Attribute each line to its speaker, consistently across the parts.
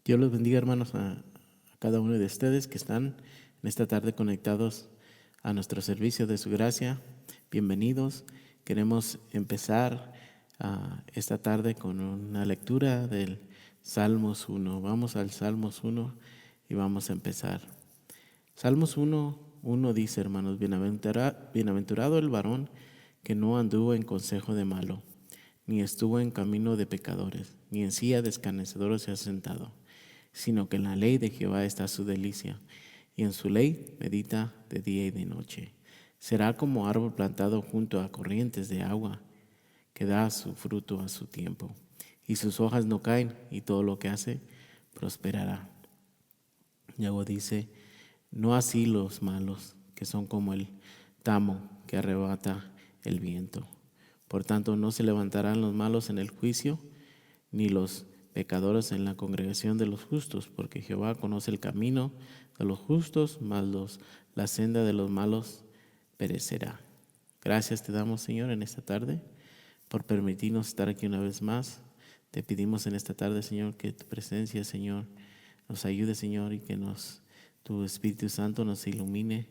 Speaker 1: Dios los bendiga, hermanos, a cada uno de ustedes que están en esta tarde conectados a nuestro servicio de su gracia. Bienvenidos. Queremos empezar esta tarde con una lectura del Salmos 1. Vamos al Salmos 1 y vamos a empezar. Salmos 1 dice, hermanos, bienaventurado el varón que no anduvo en consejo de malo, ni estuvo en camino de pecadores, ni en silla de escarnecedores se ha sentado, sino que en la ley de Jehová está su delicia, y en su ley medita de día y de noche. Será como árbol plantado junto a corrientes de agua, que da su fruto a su tiempo, y sus hojas no caen, y todo lo que hace prosperará. Y luego dice, no así los malos, que son como el tamo que arrebata el viento. Por tanto, no se levantarán los malos en el juicio, ni los pecadores en la congregación de los justos, porque Jehová conoce el camino de los justos, mas la senda de los malos perecerá. Gracias te damos, Señor, en esta tarde, por permitirnos estar aquí una vez más. Te pedimos en esta tarde, Señor, que tu presencia, Señor, nos ayude, Señor, y que tu Espíritu Santo nos ilumine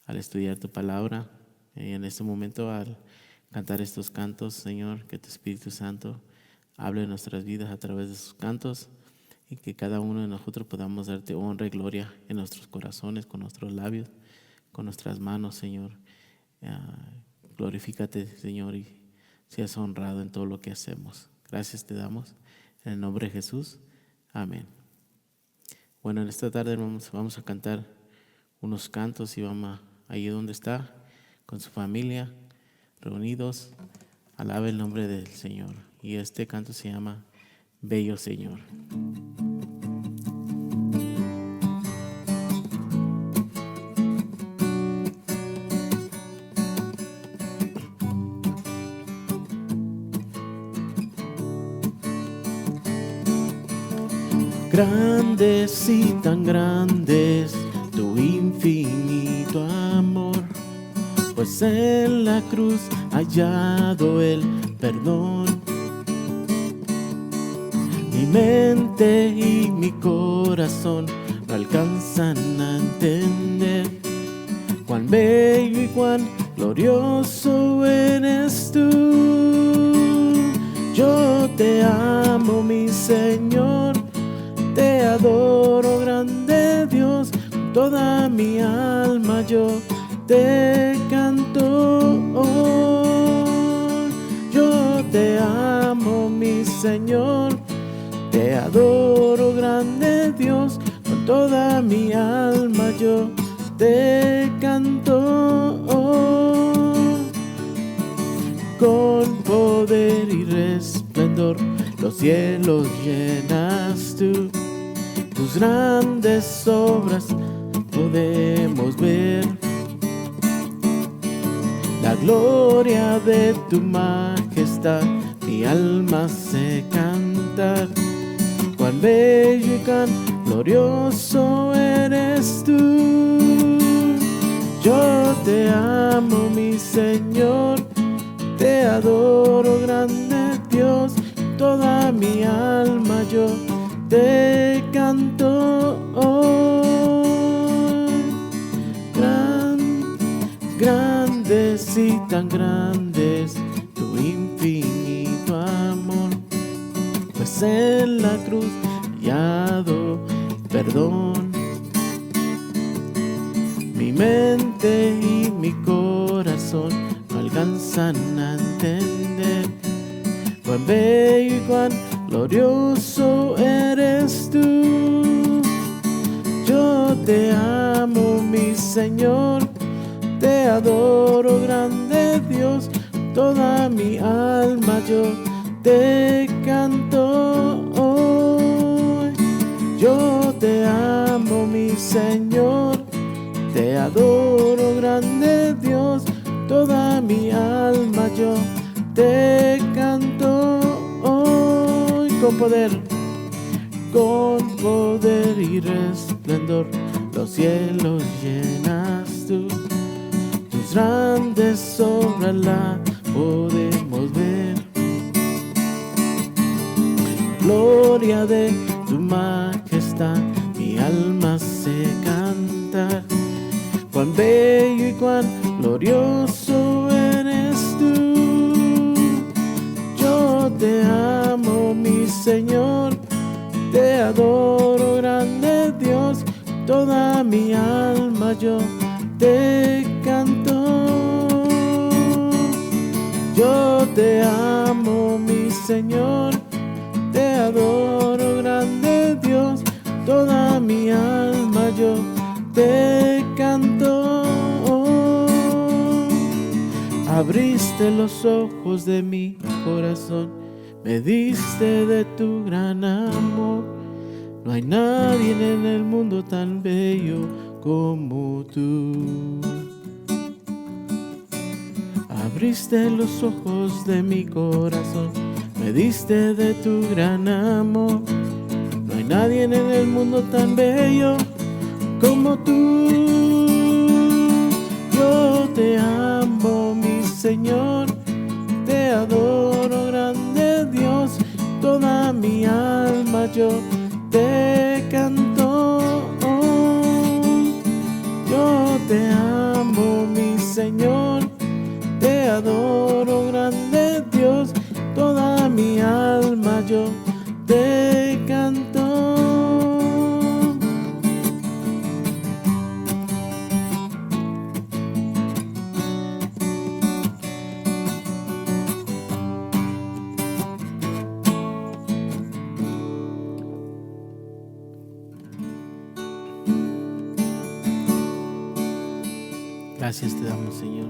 Speaker 1: al estudiar tu palabra. Y en este momento, al cantar estos cantos, Señor, que tu Espíritu Santo hable en nuestras vidas a través de sus cantos, y que cada uno de nosotros podamos darte honra y gloria en nuestros corazones, con nuestros labios, con nuestras manos, Señor. Glorifícate, Señor, y seas honrado en todo lo que hacemos. Gracias te damos en el nombre de Jesús. Amén. Bueno, en esta tarde vamos a cantar unos cantos, y vamos ahí donde está, con su familia, reunidos, alabe el nombre del Señor. Y este canto se llama Bello Señor. Grandes y tan grandes tu infinito amor, pues en la cruz hallado el perdón. Mi mente y mi corazón no alcanzan a entender cuán bello y cuán glorioso eres tú. Yo te amo, mi Señor, te adoro, grande Dios, con toda mi alma yo te canto. Yo te amo, mi Señor, te adoro, grande Dios, con toda mi alma yo te canto. Con poder y resplendor los cielos llenas tú, tus grandes obras podemos ver. La gloria de tu majestad mi alma hace cantar. Cuán bello y cuán glorioso eres tú. Yo te amo, mi Señor, te adoro, grande Dios, toda mi alma yo te canto. Grandes y tan grandes tu infinito amor, pues en la cruz hallado perdón. Mi mente y mi corazón no alcanzan a entender cuán bello y cuán glorioso eres tú. Yo te amo, mi Señor, te adoro, grande Dios, toda mi alma yo te canto. Yo te amo, mi Señor, te adoro, grande Dios, toda mi alma yo te canto. Con poder y resplendor los cielos llenas tú, tus grandes obras la podemos ver. Gloria de tu majestad canta, mi alma hace cantar. Cuán bello y cuán glorioso eres tú. Yo te amo, mi Señor, te adoro, grande Dios. Toda mi alma yo te canto. Yo te amo, mi Señor, te adoro, grande Dios. Toda mi alma yo te canto. Abriste los ojos de mi corazón, me diste de tu gran amor. No hay nadie en el mundo tan bello como tú. Abriste los ojos de mi corazón, me diste de tu gran amor. No hay nadie en el mundo tan bello como tú. Yo te amo, mi Señor, te adoro, grande Dios. Toda mi alma yo te canto. Yo te amo, mi Señor, te adoro, grande Dios. Toda mi alma yo te canto. Gracias te damos, Señor.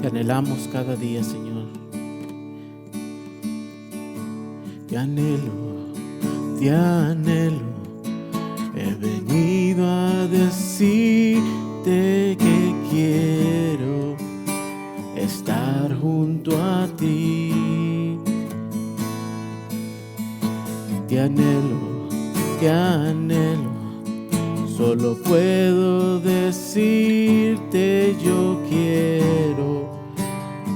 Speaker 1: Te anhelamos cada día, Señor. Te anhelo, te anhelo. He venido a decirte que quiero estar junto a ti. Te anhelo, te anhelo. Solo puedo decirte yo quiero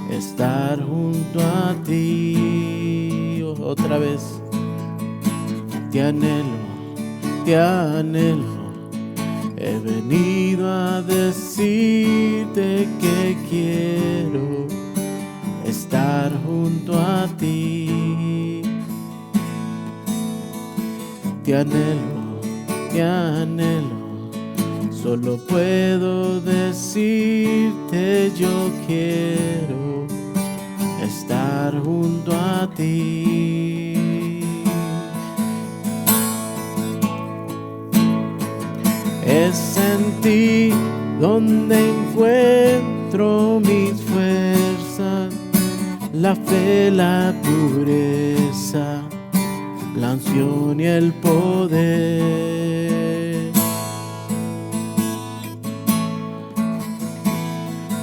Speaker 1: estar junto a ti. Otra vez. Te anhelo, te anhelo. He venido a decirte que quiero estar junto a ti. Te anhelo, te anhelo. Solo puedo decirte yo quiero estar junto a ti. Es en ti donde encuentro mis fuerzas, la fe, la pureza, la unción y el poder.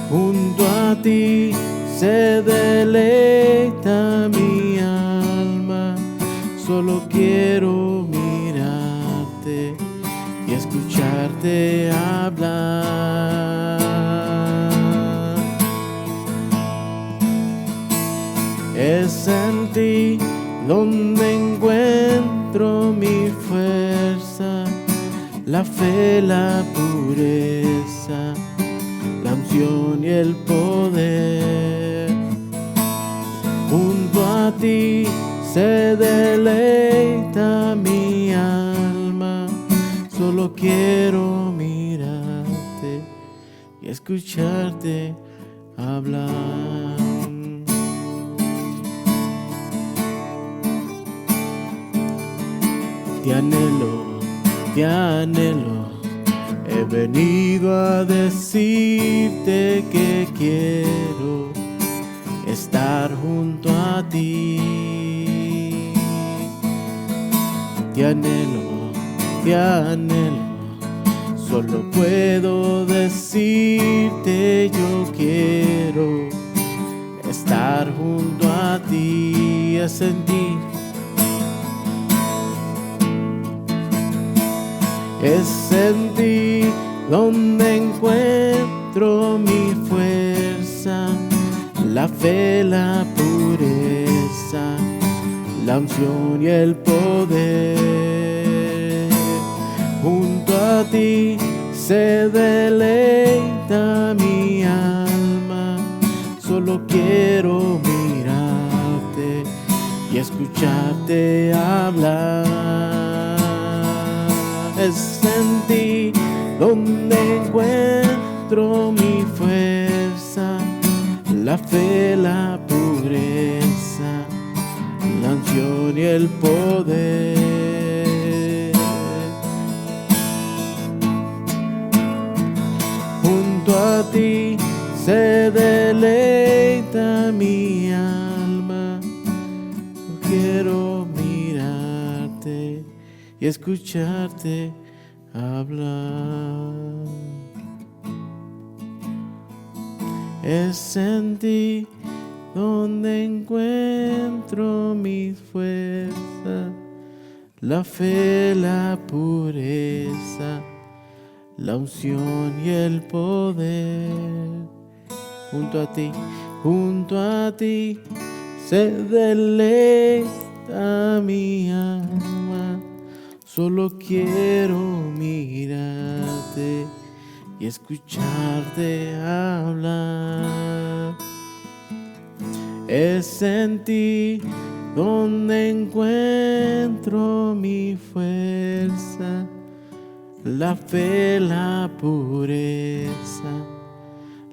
Speaker 1: Junto a ti se deleita mi alma. Solo quiero mirarte y escucharte hablar. Es en ti donde encuentro mi fuerza, la fe, la pureza, la unción y el poder. Junto a ti se deleita mi alma. Solo quiero mirarte y escucharte hablar. Te anhelo, te anhelo. He venido a decirte que quiero estar junto a ti. Te anhelo, te anhelo. Solo puedo decirte yo quiero estar junto a ti. Es en ti. Es en ti donde encuentro mi fuerza, la fe, la pureza, la unción y el poder. ti se deleita mi alma. Solo quiero mirarte y escucharte hablar. Es en ti donde encuentro mi fuerza, la fe, la pureza, la unción y el poder. Junto a ti se deleita mi alma. Quiero mirarte y escucharte hablar. Es en ti donde encuentro mi fuerza, la fe, la pureza, la unción y el poder. Junto a ti se deleita mi alma. Solo quiero mirarte y escucharte hablar. Es en ti donde encuentro mi fuerza, la fe, la pureza,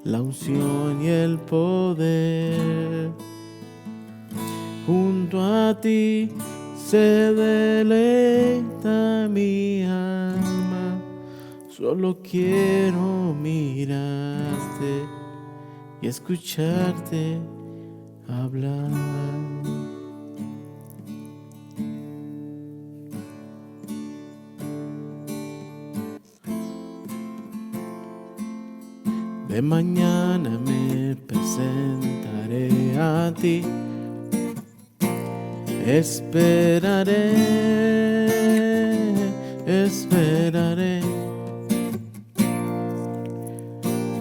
Speaker 1: la unción y el poder. Junto a ti se deleita mi alma. Solo quiero mirarte y escucharte hablar. De mañana me presentaré a ti. Esperaré.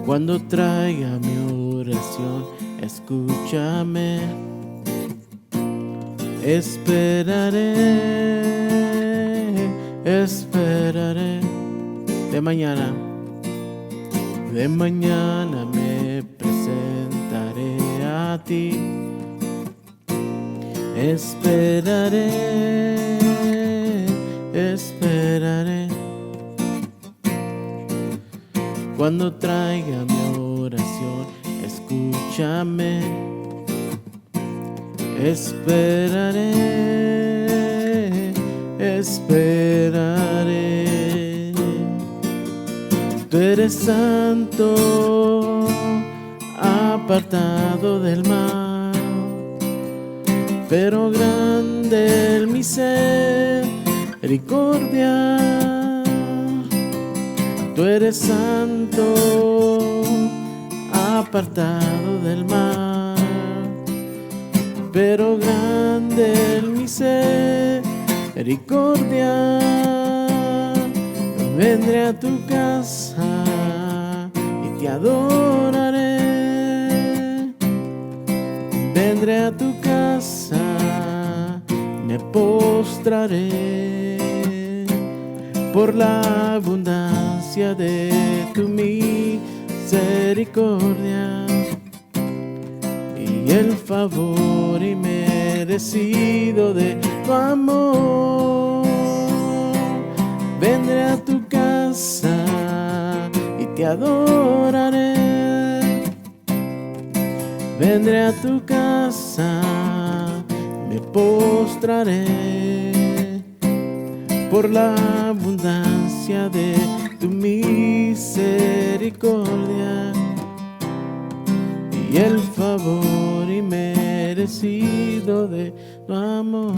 Speaker 1: Cuando traiga mi oración, escúchame. Esperaré. De mañana me presentaré a ti. Esperaré. Cuando traiga mi oración, escúchame. Esperaré. Tú eres santo, apartado del mal, pero grande el misericordia. Tú eres santo, apartado del mal, pero grande el misericordia. Vendré a tu casa y te adoraré. Vendré a tu casa, me postraré por la abundancia de tu misericordia y el favor inmerecido de tu amor. Vendré a tu casa y te adoraré. Vendré a tu casa, me postraré por la abundancia de tu misericordia y el favor inmerecido de tu amor.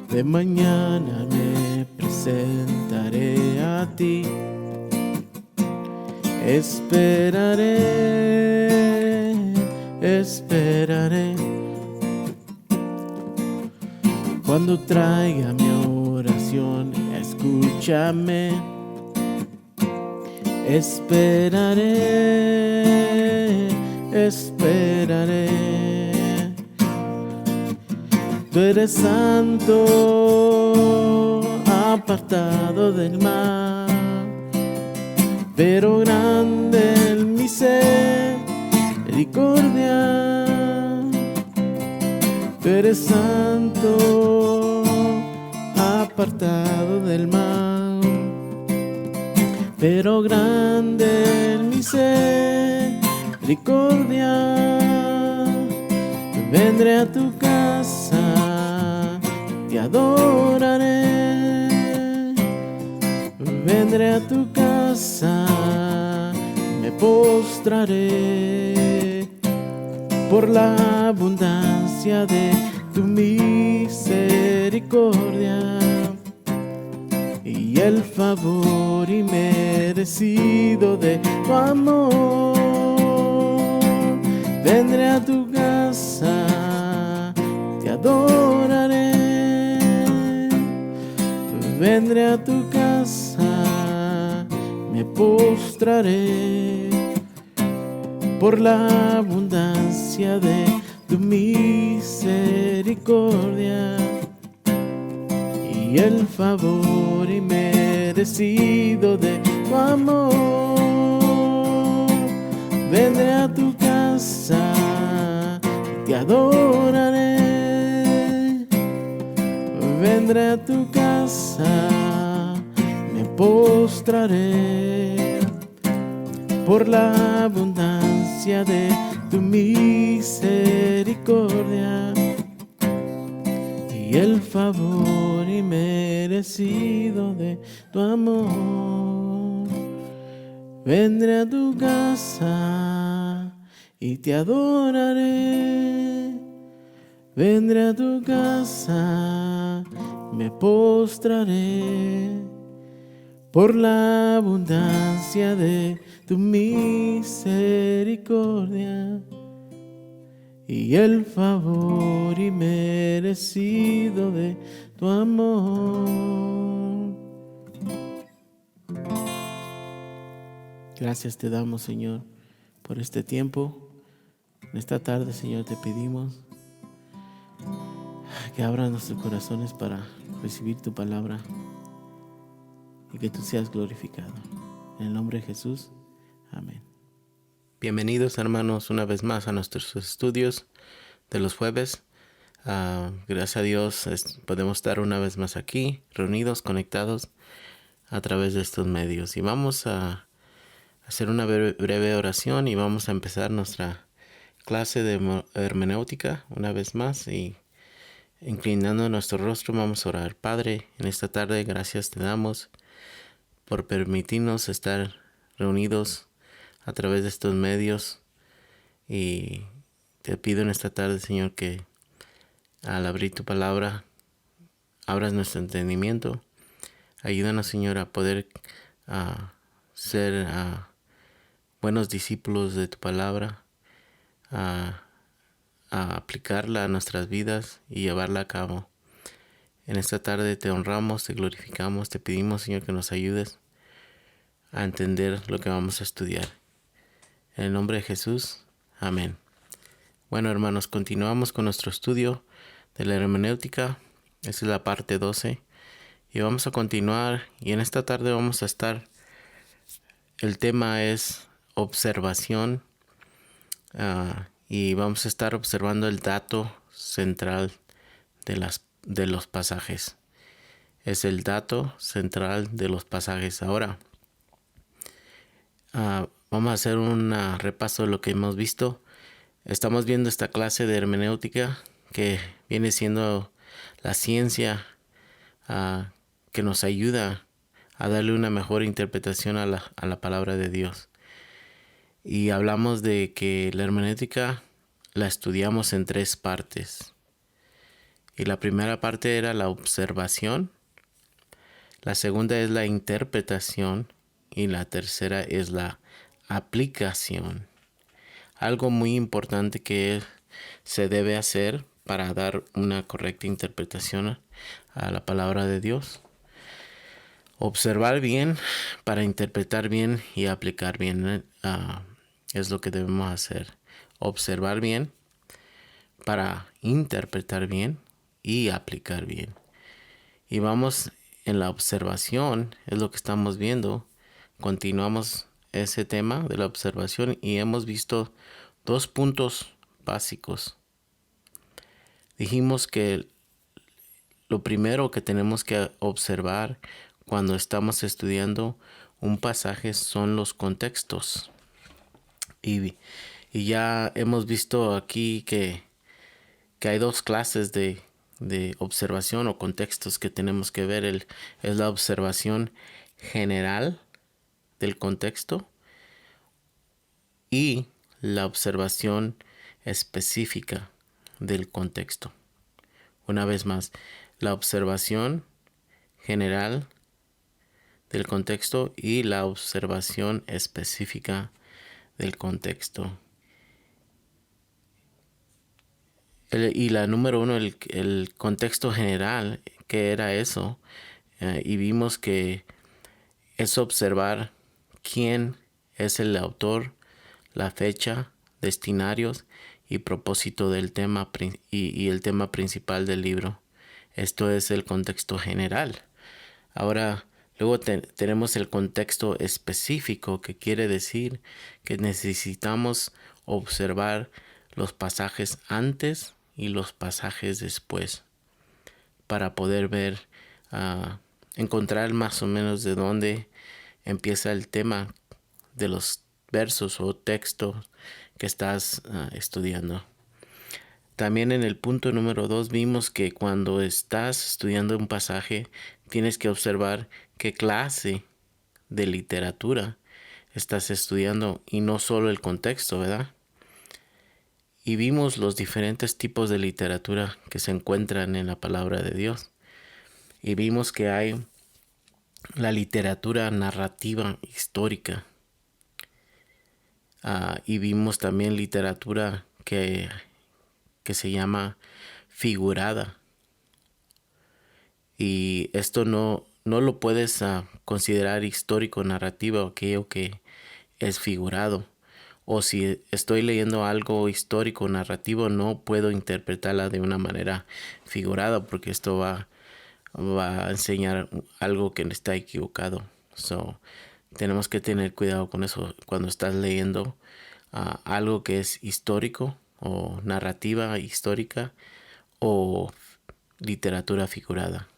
Speaker 1: De mañana me presentaré a ti. Esperaré. Cuando traiga mi oración, escúchame. Esperaré. Tú eres santo, apartado del mal, pero grande en misericordia. Tú eres santo, apartado del mal, pero grande en misericordia. Vendré a tu casa, te adoraré. Vendré a tu casa, me postraré por la abundancia de tu misericordia y el favor inmerecido de tu amor. Vendré a tu casa, te adoraré. Vendré a tu casa, me postraré por la abundancia de tu misericordia y el favor inmerecido de tu amor. Vendré a tu casa, te adoraré. Vendré a tu casa, me postraré por la abundancia de tu misericordia y el favor inmerecido de tu amor. Vendré a tu casa y te adoraré. Vendré a tu casa, me postraré por la abundancia de tu misericordia y el favor inmerecido de tu amor. Gracias te damos, Señor, por este tiempo. En esta tarde, Señor, te pedimos que abras nuestros corazones para recibir tu palabra y que tú seas glorificado. En el nombre de Jesús, amén. Bienvenidos, hermanos, una vez más a nuestros estudios de los jueves. Gracias a Dios podemos estar una vez más aquí, reunidos, conectados a través de estos medios. Y vamos a hacer una breve oración y vamos a empezar nuestra clase de hermenéutica una vez más. Y inclinando nuestro rostro vamos a orar. Padre, en esta tarde gracias te damos por permitirnos estar reunidos a través de estos medios, y te pido en esta tarde, Señor, que al abrir tu palabra abras nuestro entendimiento. Ayúdanos, Señor, a poder ser buenos discípulos de tu palabra, a aplicarla a nuestras vidas y llevarla a cabo. En esta tarde te honramos, te glorificamos, te pedimos, Señor, que nos ayudes a entender lo que vamos a estudiar. En el nombre de Jesús, amén. Bueno, hermanos, continuamos con nuestro estudio de la hermenéutica. Esta es la parte 12 y vamos a continuar, y en esta tarde vamos a estar, el tema es observación, y vamos a estar observando el dato central de los pasajes. Es el dato central de los pasajes. Ahora vamos a hacer un repaso de lo que hemos visto. Estamos viendo esta clase de hermenéutica que viene siendo la ciencia que nos ayuda a darle una mejor interpretación a la palabra de Dios. Y hablamos de que la hermenéutica la estudiamos en 3 partes. Y la primera parte era la observación, la segunda es la interpretación y la tercera es la aplicación. Algo muy importante que se debe hacer para dar una correcta interpretación a la palabra de Dios. Observar bien para interpretar bien y aplicar bien, es lo que debemos hacer. Observar bien para interpretar bien y aplicar bien. Y vamos en la observación es lo que estamos viendo. Continuamos ese tema de la observación y hemos visto 2 puntos básicos. Dijimos que lo primero que tenemos que observar cuando estamos estudiando un pasaje son los contextos. Y ya hemos visto aquí que hay 2 clases de observación o contextos que tenemos que ver. Es la observación general del contexto y la observación específica del contexto. Una vez más, la observación general del contexto y la observación específica del contexto. Y la número 1, el contexto general, ¿qué era eso? Y vimos que es observar quién es el autor, la fecha, destinarios y propósito del tema y el tema principal del libro. Esto es el contexto general. Ahora, luego tenemos el contexto específico, que quiere decir que necesitamos observar los pasajes antes y los pasajes después para poder ver, encontrar más o menos de dónde empieza el tema de los versos o textos que estás estudiando. También en el punto número 2 vimos que cuando estás estudiando un pasaje tienes que observar qué clase de literatura estás estudiando y no solo el contexto, ¿verdad? Y vimos los diferentes tipos de literatura que se encuentran en la palabra de Dios. Y vimos que hay la literatura narrativa histórica. Y vimos también literatura que se llama figurada. Y esto no lo puedes considerar histórico, narrativo, aquello que es figurado. O si estoy leyendo algo histórico, narrativo, no puedo interpretarla de una manera figurada porque esto va a enseñar algo que está equivocado. Tenemos que tener cuidado con eso cuando estás leyendo algo que es histórico o narrativa histórica o literatura figurada.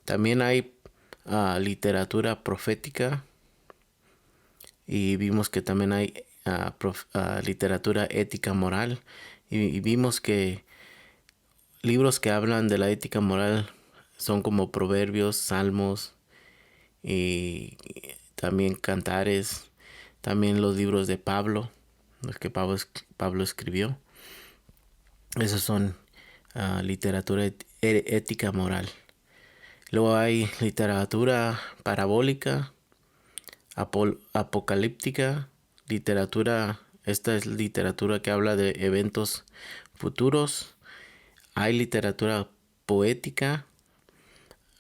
Speaker 1: También hay literatura profética y vimos que también hay literatura ética moral y vimos que libros que hablan de la ética moral son como Proverbios, Salmos y también Cantares, también los libros de Pablo, los que Pablo escribió. Esos son literatura ética moral. Luego hay literatura parabólica, apocalíptica, esta es literatura que habla de eventos futuros. Hay literatura poética.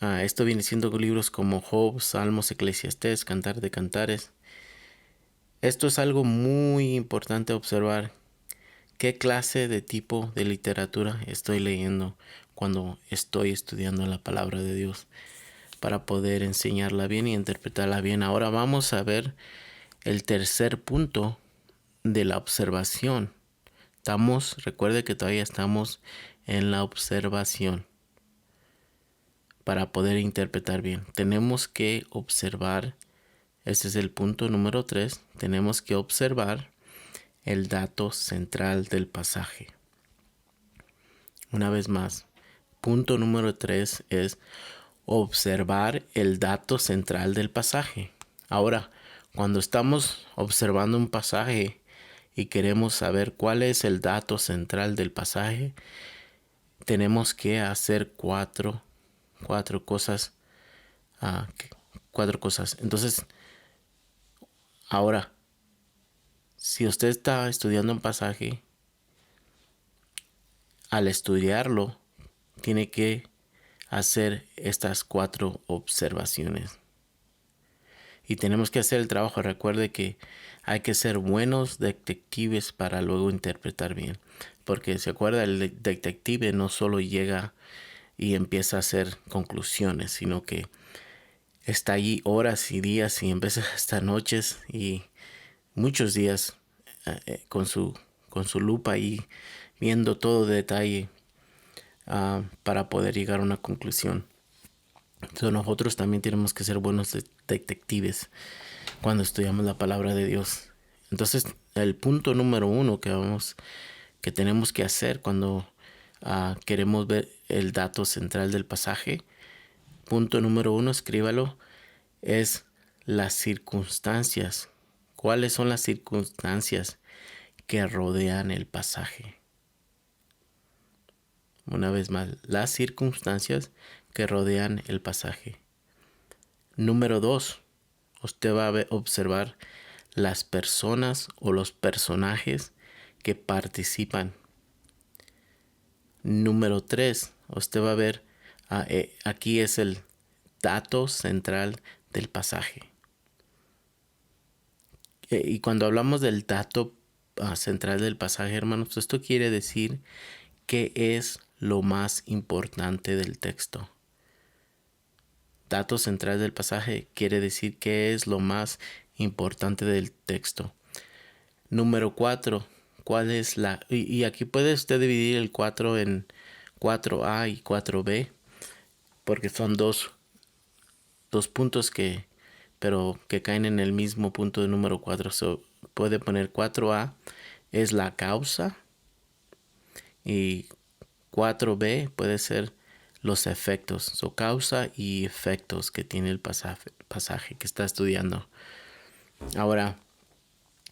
Speaker 1: Esto viene siendo libros como Job, Salmos, Eclesiastés, Cantar de Cantares. Esto es algo muy importante observar. ¿Qué clase de tipo de literatura estoy leyendo cuando estoy estudiando la palabra de Dios para poder enseñarla bien y interpretarla bien? Ahora vamos a ver el tercer punto de la observación. Recuerde que todavía estamos en la observación. Para poder interpretar bien, tenemos que observar, este es el punto número 3, tenemos que observar el dato central del pasaje. Una vez más, punto número 3 es observar el dato central del pasaje. Ahora, cuando estamos observando un pasaje y queremos saber cuál es el dato central del pasaje, tenemos que hacer cuatro cosas. Entonces, ahora, si usted está estudiando un pasaje, al estudiarlo, tiene que hacer estas 4 observaciones. Y tenemos que hacer el trabajo. Recuerde que hay que ser buenos detectives para luego interpretar bien. Porque se acuerda, el detective no solo llega y empieza a hacer conclusiones, sino que está allí horas y días y en veces hasta noches y muchos días con su lupa ahí viendo todo detalle para poder llegar a una conclusión. Entonces nosotros también tenemos que ser buenos detectives cuando estudiamos la palabra de Dios. Entonces el punto número 1 que tenemos que hacer cuando queremos ver el dato central del pasaje, punto número 1, escríbalo, es las circunstancias. ¿Cuáles son las circunstancias que rodean el pasaje? Una vez más, las circunstancias que rodean el pasaje. Número 2, usted va a observar las personas o los personajes que participan. Número 3, usted va a ver, aquí es el dato central del pasaje. Y cuando hablamos del dato central del pasaje, hermanos, esto quiere decir qué es lo más importante del texto. Dato central del pasaje quiere decir qué es lo más importante del texto. Número 4, ¿cuál es la...? Y aquí puede usted dividir el 4 en 4A y 4B, porque son dos puntos pero que caen en el mismo punto de número 4. Puede poner 4A es la causa y 4B puede ser los efectos, causa y efectos que tiene el pasaje que está estudiando. Ahora,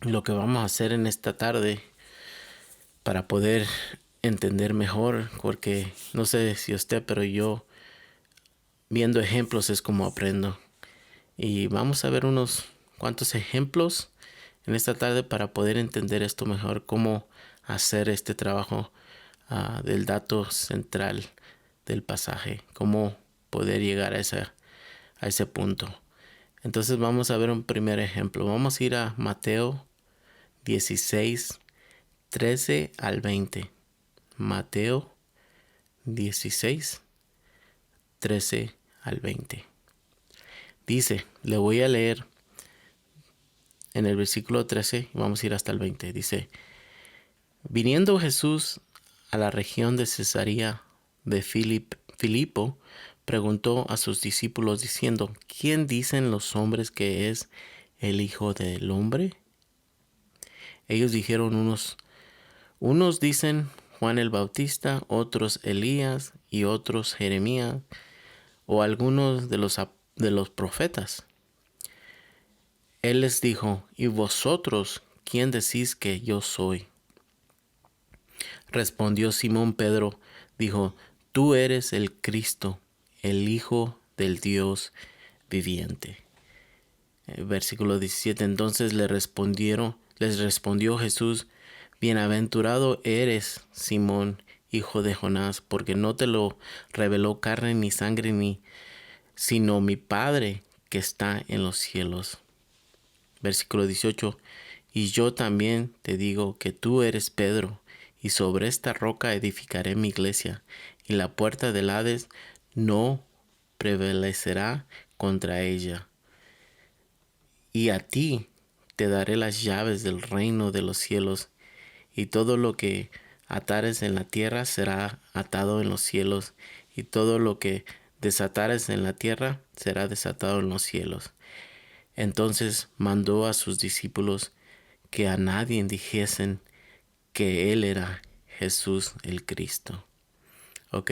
Speaker 1: lo que vamos a hacer en esta tarde para poder entender mejor, porque no sé si usted, pero yo viendo ejemplos es como aprendo. Y vamos a ver unos cuantos ejemplos en esta tarde para poder entender esto mejor, cómo hacer este trabajo del dato central del pasaje, cómo poder llegar a ese punto. Entonces vamos a ver un primer ejemplo. Vamos a ir a Mateo 16, 13 al 20. Mateo 16, 13 al 20. Dice, le voy a leer en el versículo 13, vamos a ir hasta el 20. Dice, viniendo Jesús a la región de Cesarea de Filipo, preguntó a sus discípulos diciendo, ¿quién dicen los hombres que es el Hijo del Hombre? Ellos dijeron unos dicen Juan el Bautista, otros Elías y otros Jeremías o algunos de los profetas. Él les dijo, ¿y vosotros quién decís que yo soy? Respondió Simón Pedro, dijo, tú eres el Cristo, el Hijo del Dios viviente. Versículo 17, entonces les respondió Jesús, bienaventurado eres, Simón, hijo de Jonás, porque no te lo reveló carne ni sangre, sino mi Padre que está en los cielos. Versículo 18, y yo también te digo que tú eres Pedro, y sobre esta roca edificaré mi iglesia, y la puerta del Hades no prevalecerá contra ella. Y a ti te daré las llaves del reino de los cielos, y todo lo que atares en la tierra será atado en los cielos, y todo lo que desatares en la tierra será desatado en los cielos. Entonces mandó a sus discípulos que a nadie dijesen que él era Jesús el Cristo. Ok,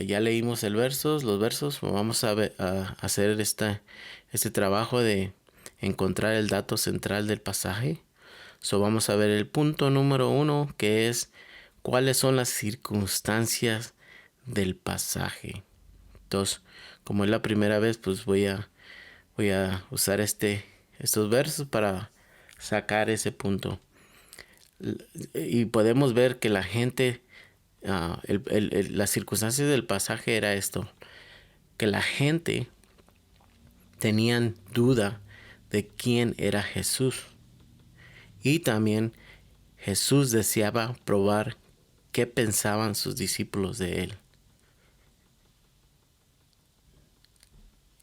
Speaker 1: ya leímos los versos, vamos a hacer este trabajo de encontrar el dato central del pasaje. Vamos a ver el punto número 1, que es cuáles son las circunstancias del pasaje. Entonces, como es la primera vez, pues voy a usar estos versos para sacar ese punto. Y podemos ver que la gente, las circunstancias del pasaje era esto, que la gente tenían duda de quién era Jesús. Y también Jesús deseaba probar qué pensaban sus discípulos de él.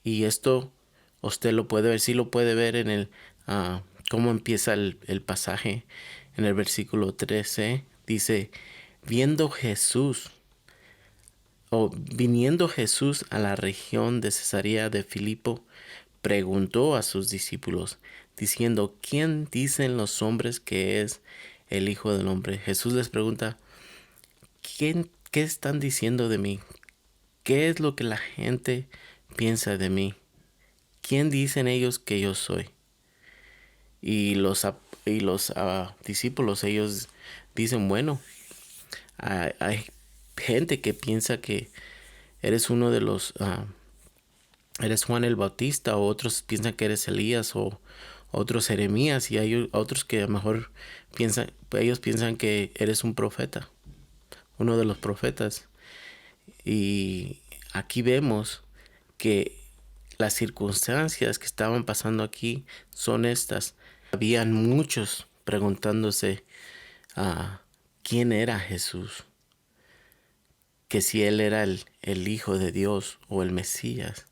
Speaker 1: Y esto usted lo puede ver, sí lo puede ver en cómo empieza el pasaje. En el versículo 13 dice, viendo Jesús, o viniendo Jesús a la región de Cesarea de Filipo, preguntó a sus discípulos, diciendo, ¿quién dicen los hombres que es el Hijo del Hombre? Jesús les pregunta, ¿qué están diciendo de mí? ¿Qué es lo que la gente piensa de mí? ¿Quién dicen ellos que yo soy? Y los discípulos, ellos dicen, bueno, hay gente que piensa que eres uno de eres Juan el Bautista, o otros piensan que eres Elías, o otros Jeremías, y hay otros que a lo mejor ellos piensan que eres un profeta, uno de los profetas. Y aquí vemos que las circunstancias que estaban pasando aquí son estas. Habían muchos preguntándose quién era Jesús, que si él era el Hijo de Dios o el Mesías.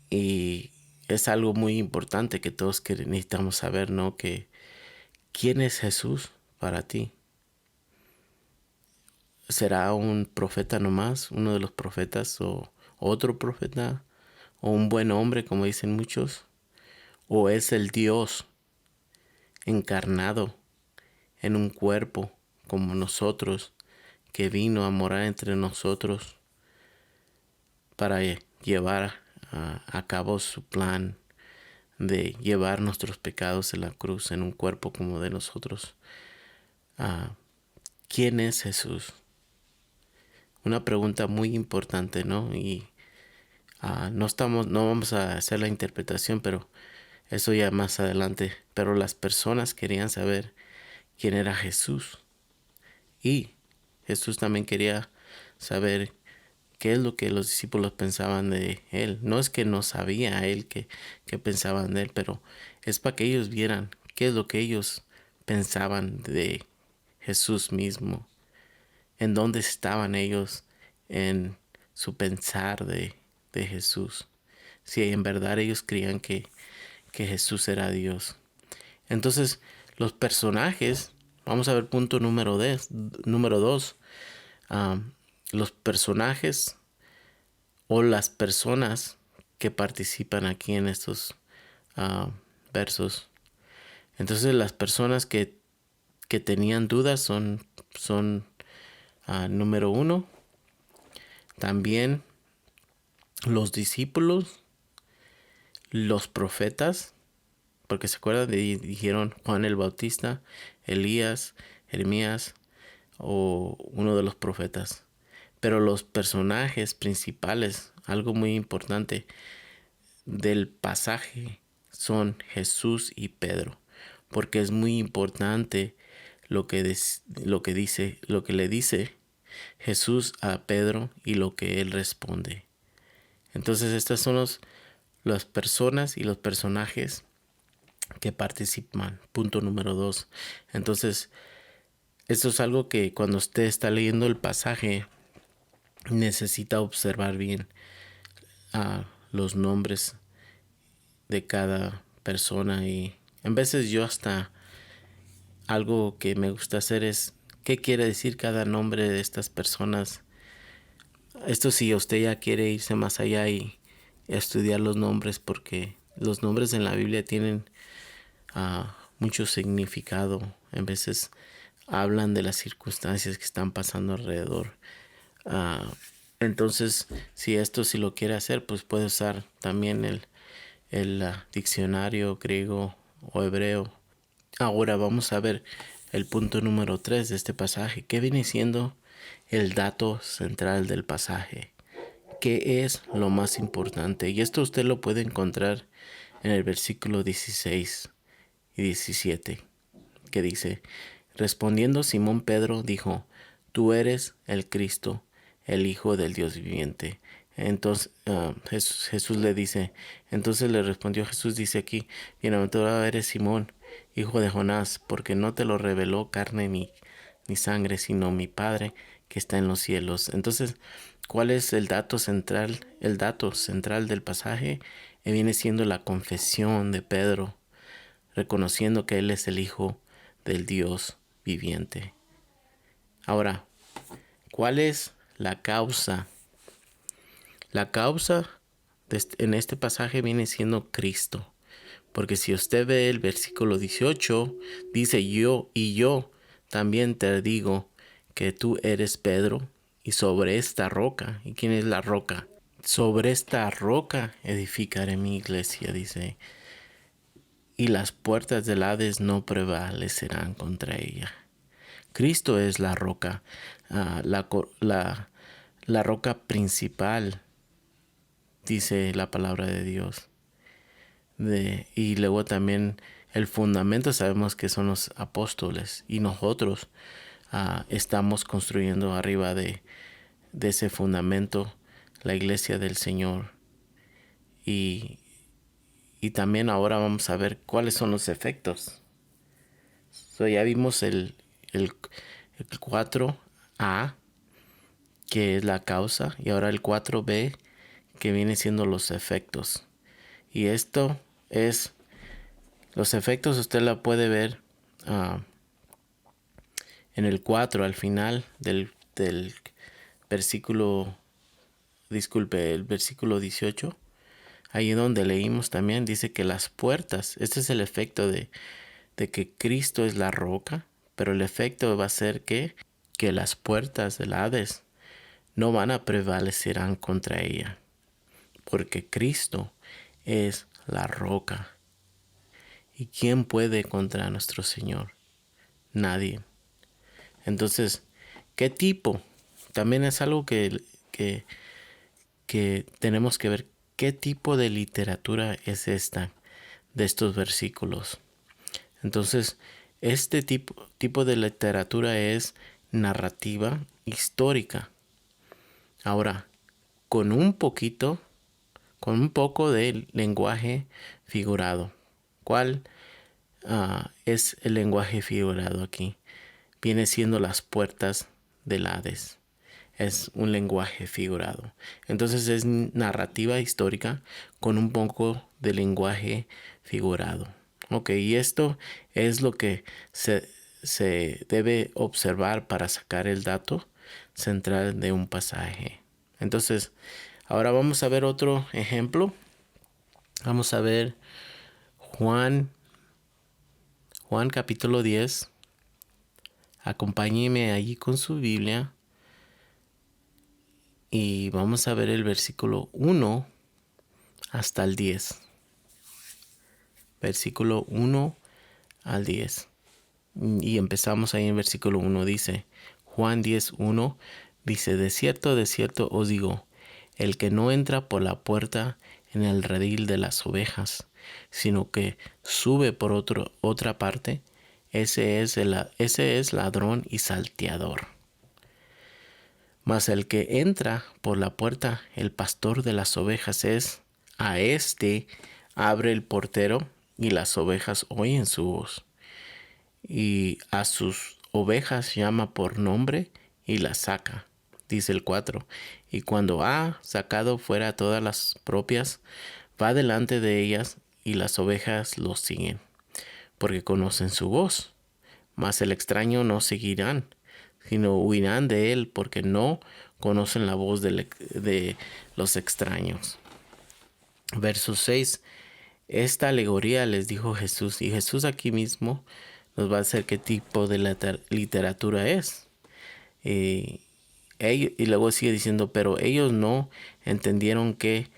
Speaker 1: Y es algo muy importante que todos necesitamos saber, ¿no? Que ¿quién es Jesús para ti? ¿Será un profeta nomás, uno de los profetas, o otro profeta, o un buen hombre, como dicen muchos? ¿O es el Dios encarnado en un cuerpo como nosotros, que vino a morar entre nosotros para llevar a cabo su plan de llevar nuestros pecados en la cruz en un cuerpo como de nosotros? ¿Quién es Jesús? Una pregunta muy importante, ¿no? Y no vamos a hacer la interpretación, pero eso ya más adelante. Pero las personas querían saber quién era Jesús. Y Jesús también quería saber qué es lo que los discípulos pensaban de él. No es que no sabía él que pensaban de él, pero es para que ellos vieran qué es lo que ellos pensaban de Jesús mismo. En dónde estaban ellos en su pensar de Jesús. Si en verdad ellos creían que Jesús era Dios. Entonces, los personajes, vamos a ver punto número 2. Los personajes o las personas que participan aquí en estos versos. Entonces, las personas que tenían dudas son número 1. También los discípulos, los profetas, porque se acuerdan dijeron Juan el Bautista, Elías, Jeremías o uno de los profetas. Pero los personajes principales, algo muy importante del pasaje, son Jesús y Pedro, porque es muy importante lo que le dice Jesús a Pedro y lo que él responde. Entonces estas son las personas y los personajes que participan. Punto número 2. Entonces, esto es algo que cuando usted está leyendo el pasaje necesita observar bien los nombres de cada persona. Y en veces yo hasta algo que me gusta hacer es qué quiere decir cada nombre de estas personas. Esto si usted ya quiere irse más allá y estudiar los nombres, porque los nombres en la Biblia tienen mucho significado. En veces hablan de las circunstancias que están pasando alrededor. Entonces, si lo quiere hacer, pues puede usar también el diccionario griego o hebreo. Ahora vamos a ver el punto número 3 de este pasaje, que viene siendo el dato central del pasaje. ¿Qué es lo más importante? Y esto usted lo puede encontrar en el versículo 16 y 17, que dice, respondiendo Simón Pedro dijo, tú eres el Cristo, el Hijo del Dios viviente. Entonces Jesús le dice, entonces le respondió Jesús, dice aquí, bienaventurado eres Simón, hijo de Jonás, porque no te lo reveló carne ni sangre, sino mi Padre que está en los cielos. Entonces ¿Cuál es el dato central? El dato central del pasaje viene siendo la confesión de Pedro, reconociendo que Él es el Hijo del Dios viviente. Ahora, ¿cuál es la causa? La causa en este pasaje viene siendo Cristo. Porque si usted ve el versículo 18, dice yo también te digo que tú eres Pedro y sobre esta roca. ¿Y quién es la roca? Sobre esta roca edificaré mi iglesia, dice. Y las puertas del Hades no prevalecerán contra ella. Cristo es la roca, la roca principal, dice la palabra de Dios. Y luego también el fundamento sabemos que son los apóstoles y nosotros estamos construyendo arriba de ese fundamento la iglesia del Señor. Y también ahora vamos a ver cuáles son los efectos. Ya vimos el 4a, que es la causa, y ahora el 4b, que viene siendo los efectos. Y esto es, los efectos usted la puede ver en el 4, al final del versículo, el versículo 18. Ahí donde leímos también dice que las puertas, este es el efecto de que Cristo es la roca, pero el efecto va a ser que las puertas del Hades no van a prevalecerán contra ella, porque Cristo es la roca. ¿Y quién puede contra nuestro Señor? Nadie. Entonces, ¿qué tipo? También es algo que tenemos que ver. ¿Qué tipo de literatura es esta de estos versículos? Entonces, este tipo de literatura es narrativa histórica. Ahora, con un poco de lenguaje figurado. ¿Cuál es el lenguaje figurado aquí? Viene siendo las puertas del Hades. Es un lenguaje figurado. Entonces es narrativa histórica con un poco de lenguaje figurado. Ok, y esto es lo que se debe observar para sacar el dato central de un pasaje. Entonces, ahora vamos a ver otro ejemplo. Vamos a ver Juan capítulo 10. Acompáñeme allí con su Biblia. Y vamos a ver el versículo 1 hasta el 10. Versículo 1 al 10. Y empezamos ahí en versículo 1. Dice, Juan 10:1 dice, de cierto os digo, el que no entra por la puerta en el redil de las ovejas, sino que sube por otra parte, ese es ladrón y salteador. Mas el que entra por la puerta, el pastor de las ovejas es, a éste abre el portero, y las ovejas oyen su voz. Y a sus ovejas llama por nombre y las saca. Dice el 4. Y cuando ha sacado fuera todas las propias, va delante de ellas, y las ovejas lo siguen, porque conocen su voz. Mas el extraño no seguirán, sino huirán de él, porque no conocen la voz de los extraños. Verso 6. Esta alegoría les dijo Jesús, y Jesús aquí mismo nos va a decir qué tipo de literatura es. Y luego sigue diciendo, pero ellos no entendieron qué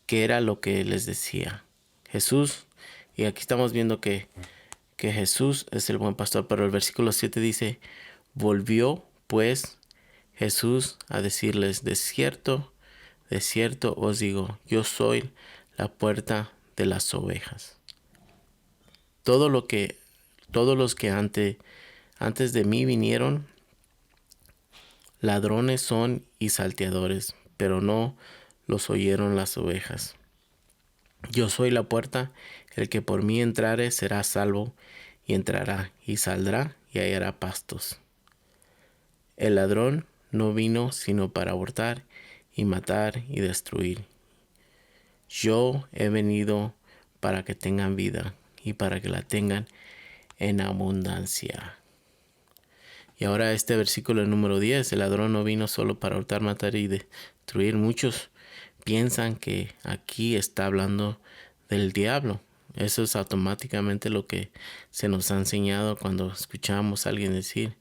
Speaker 1: era lo que les decía Jesús. Y aquí estamos viendo que Jesús es el buen pastor, pero el versículo 7 dice, volvió pues Jesús a decirles, de cierto os digo, yo soy la puerta de las ovejas. Todos los que antes de mí vinieron, ladrones son y salteadores, pero no los oyeron las ovejas. Yo soy la puerta, el que por mí entrare será salvo, y entrará y saldrá y hallará pastos. El ladrón no vino sino para hurtar y matar y destruir. Yo he venido para que tengan vida y para que la tengan en abundancia. Y ahora este versículo número 10, el ladrón no vino solo para hurtar, matar y destruir. Muchos piensan que aquí está hablando del diablo. Eso es automáticamente lo que se nos ha enseñado cuando escuchamos a alguien decir,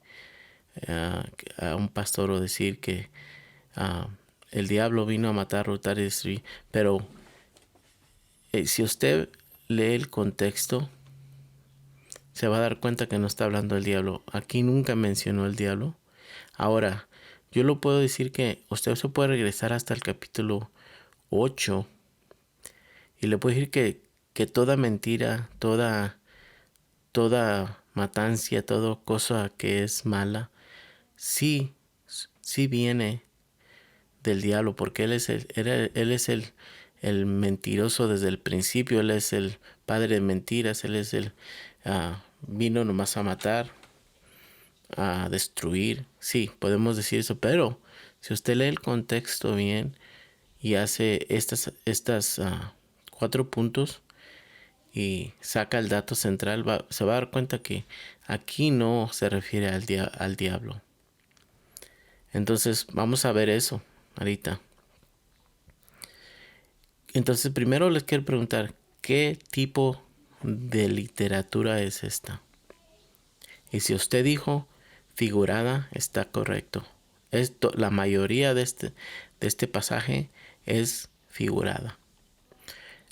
Speaker 1: a un pastor o decir que el diablo vino a matar, hurtar y destruir. Pero si usted lee el contexto, se va a dar cuenta que no está hablando del diablo. Aquí nunca mencionó el diablo. Ahora, yo lo puedo decir que usted se puede regresar hasta el capítulo 8 y le puedo decir que toda mentira, toda matancia, toda cosa que es mala, sí viene del diablo, porque él es el mentiroso desde el principio. Él es el padre de mentiras. Él es vino nomás a matar, a destruir. Sí, podemos decir eso, pero si usted lee el contexto bien y hace estas 4 puntos y saca el dato central, se va a dar cuenta que aquí no se refiere al diablo. Entonces vamos a ver eso ahorita. Entonces primero les quiero preguntar, ¿qué tipo de literatura es esta? Y si usted dijo figurada, está correcto. La mayoría de este pasaje es figurada.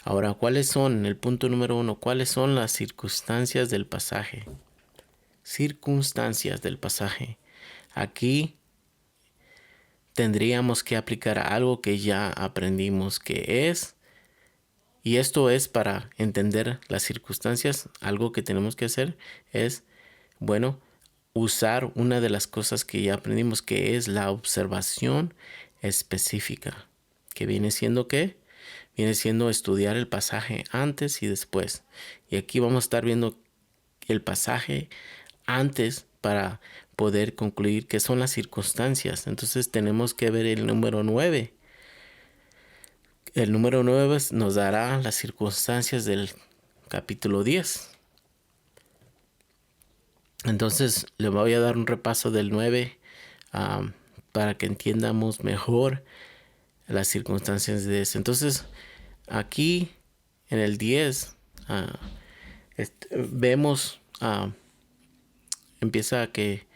Speaker 1: Ahora, ¿cuáles son? El punto número 1, ¿cuáles son las circunstancias del pasaje? Circunstancias del pasaje. Aquí tendríamos que aplicar algo que ya aprendimos que es, y esto es para entender las circunstancias. Algo que tenemos que hacer es, usar una de las cosas que ya aprendimos, que es la observación específica. ¿Que viene siendo qué? Viene siendo estudiar el pasaje antes y después. Y aquí vamos a estar viendo el pasaje antes para poder concluir qué son las circunstancias. Entonces tenemos que ver el número 9. El número 9 nos dará las circunstancias del capítulo 10. Entonces le voy a dar un repaso del 9 para que entiendamos mejor las circunstancias de eso. Entonces aquí en el 10 vemos, empieza que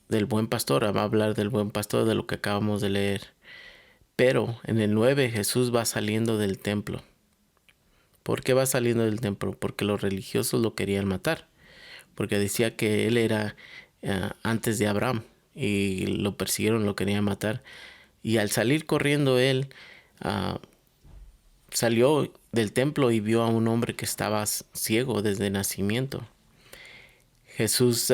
Speaker 1: del buen pastor, va a hablar del buen pastor, de lo que acabamos de leer. Pero en el 9 Jesús va saliendo del templo. ¿Por qué va saliendo del templo? Porque los religiosos lo querían matar. Porque decía que él era antes de Abraham y lo persiguieron, lo querían matar. Y al salir corriendo él, salió del templo y vio a un hombre que estaba ciego desde nacimiento. Jesús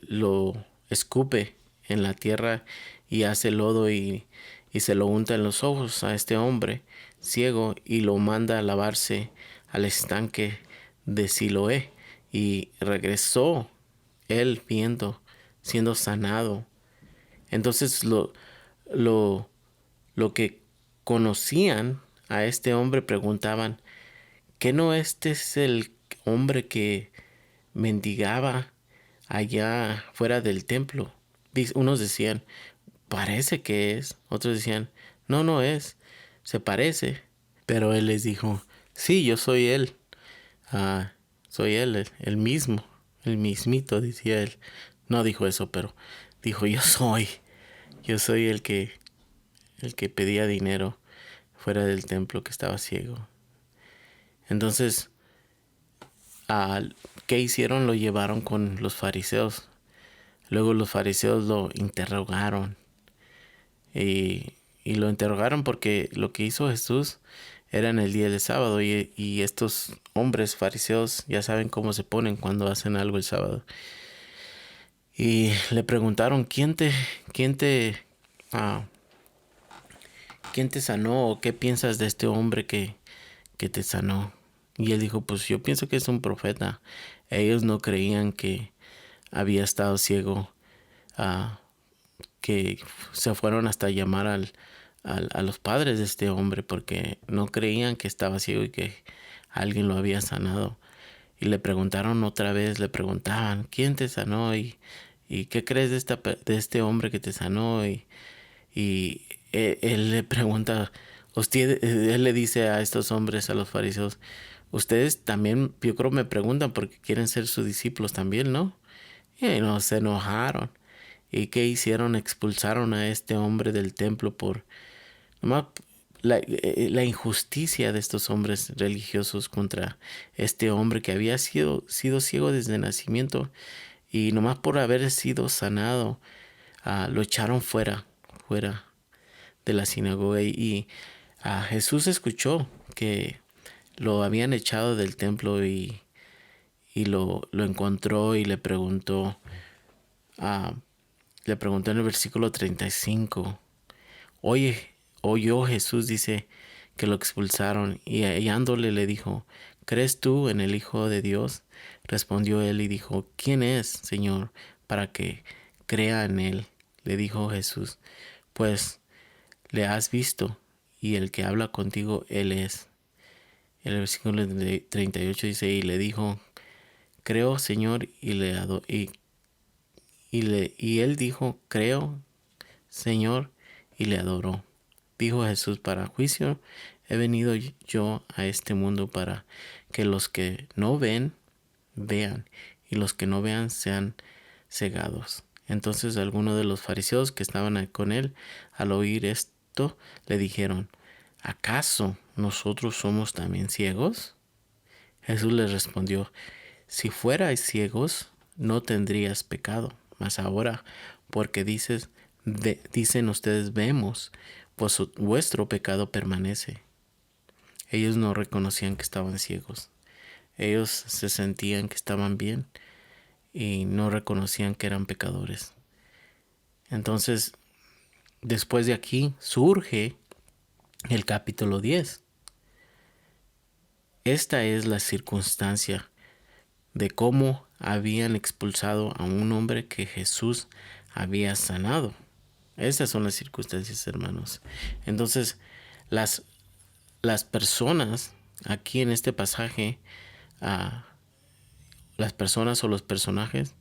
Speaker 1: lo escupe en la tierra y hace lodo y se lo unta en los ojos a este hombre ciego y lo manda a lavarse al estanque de Siloé. Y regresó él viendo, siendo sanado. Entonces lo que conocían a este hombre preguntaban, ¿qué no este es el hombre que mendigaba allá fuera del templo? Unos decían, parece que es. Otros decían, no, no es. Se parece. Pero él les dijo, sí, yo soy él. Soy él, el mismo. El mismito, decía él. No dijo eso, pero dijo, yo soy. Yo soy el que pedía dinero fuera del templo, que estaba ciego. Entonces, ¿qué hicieron? Lo llevaron con los fariseos. Luego los fariseos lo interrogaron. Y lo interrogaron porque lo que hizo Jesús era en el día del sábado. Y estos hombres fariseos ya saben cómo se ponen cuando hacen algo el sábado. Y le preguntaron, ¿quién te sanó? ¿O qué piensas de este hombre que te sanó? Y él dijo, pues yo pienso que es un profeta. Ellos no creían que había estado ciego ah, que se fueron hasta llamar a los padres de este hombre porque no creían que estaba ciego y que alguien lo había sanado. Y le preguntaron otra vez, le preguntaban, ¿quién te sanó? ¿Y qué crees de este hombre que te sanó? Y él le pregunta, él le dice a estos hombres, a los fariseos, ustedes también, yo creo, me preguntan porque quieren ser sus discípulos también, ¿no? Y no, se enojaron. ¿Y qué hicieron? Expulsaron a este hombre del templo por nomás la injusticia de estos hombres religiosos contra este hombre que había sido ciego desde nacimiento y nomás por haber sido sanado, lo echaron fuera de la sinagoga y Jesús escuchó que lo habían echado del templo y lo encontró y ah, le preguntó en el versículo 35. Oye, oyó Jesús, dice, que lo expulsaron y hallándole le dijo, ¿crees tú en el Hijo de Dios? Respondió él y dijo, ¿quién es, Señor, para que crea en él? Le dijo Jesús, pues le has visto y el que habla contigo, él es. En el versículo 38 dice, y le dijo, creo, Señor, y él dijo, creo, Señor, y le adoró. Dijo Jesús, para juicio he venido yo a este mundo para que los que no ven, vean, y los que no vean sean cegados. Entonces algunos de los fariseos que estaban con él, al oír esto, le dijeron, ¿acaso nosotros somos también ciegos? Jesús les respondió, si fuerais ciegos, no tendrías pecado, mas ahora, porque dicen ustedes vemos, pues vuestro pecado permanece. Ellos no reconocían que estaban ciegos. Ellos se sentían que estaban bien y no reconocían que eran pecadores. Entonces, después de aquí surge el capítulo 10. Esta es la circunstancia de cómo habían expulsado a un hombre que Jesús había sanado. Estas son las circunstancias, hermanos. Entonces, las personas aquí en este pasaje, las personas o los personajes